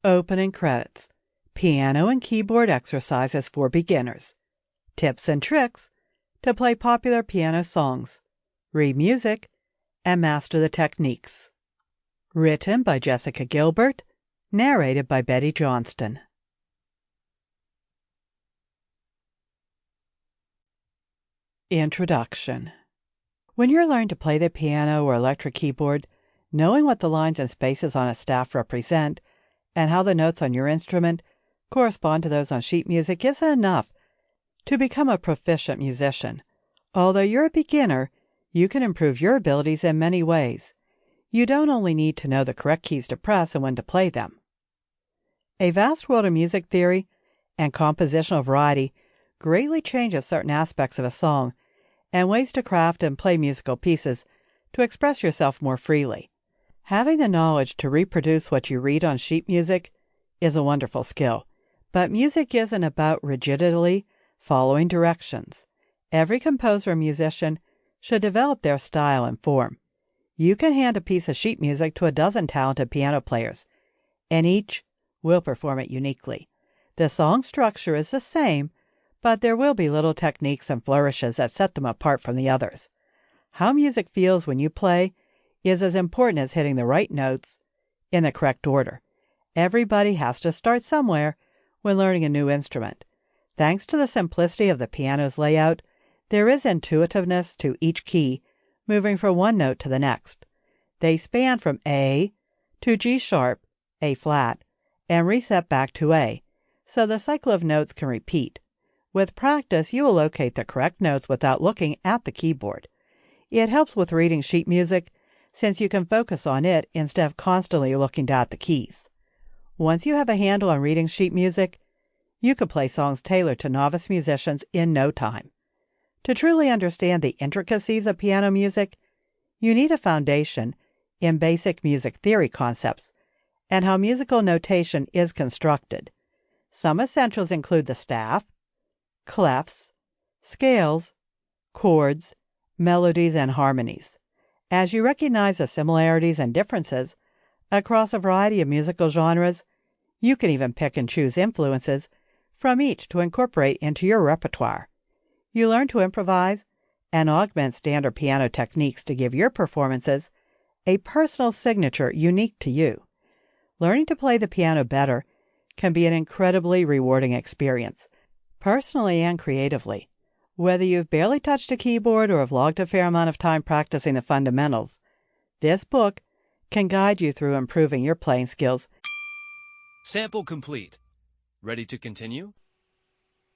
Opening credits. Piano and keyboard exercises for beginners. Tips and tricks to play popular piano songs, read music, and master the techniques. Written by Jessica Gilbert. Narrated by Betty Johnston. Introduction. When you're learning to play the piano or electric keyboard, knowing what the lines and spaces on a staff represent and how the notes on your instrument correspond to those on sheet music isn't enough to become a proficient musician. Although you're a beginner, you can improve your abilities in many ways. You don't only need to know the correct keys to press and when to play them. A vast world of music theory and compositional variety greatly changes certain aspects of a song and ways to craft and play musical pieces to express yourself more freely. Having the knowledge to reproduce what you read on sheet music is a wonderful skill, but music isn't about rigidly following directions. Every composer and musician should develop their style and form. You can hand a piece of sheet music to a dozen talented piano players, and each will perform it uniquely. The song structure is the same, but there will be little techniques and flourishes that set them apart from the others. How music feels when you play is as important as hitting the right notes in the correct order. Everybody has to start somewhere when learning a new instrument. Thanks to the simplicity of the piano's layout, there is intuitiveness to each key, moving from one note to the next. They span from A to G sharp, A flat, and reset back to A, so the cycle of notes can repeat. With practice, you will locate the correct notes without looking at the keyboard. It helps with reading sheet music, since you can focus on it instead of constantly looking down at the keys. Once you have a handle on reading sheet music, you can play songs tailored to novice musicians in no time. To truly understand the intricacies of piano music, you need a foundation in basic music theory concepts and how musical notation is constructed. Some essentials include the staff, clefs, scales, chords, melodies, and harmonies. As you recognize the similarities and differences across a variety of musical genres, you can even pick and choose influences from each to incorporate into your repertoire. You learn to improvise and augment standard piano techniques to give your performances a personal signature unique to you. Learning to play the piano better can be an incredibly rewarding experience, personally and creatively. Whether you've barely touched a keyboard or have logged a fair amount of time practicing the fundamentals, this book can guide you through improving your playing skills. Sample complete. Ready to continue?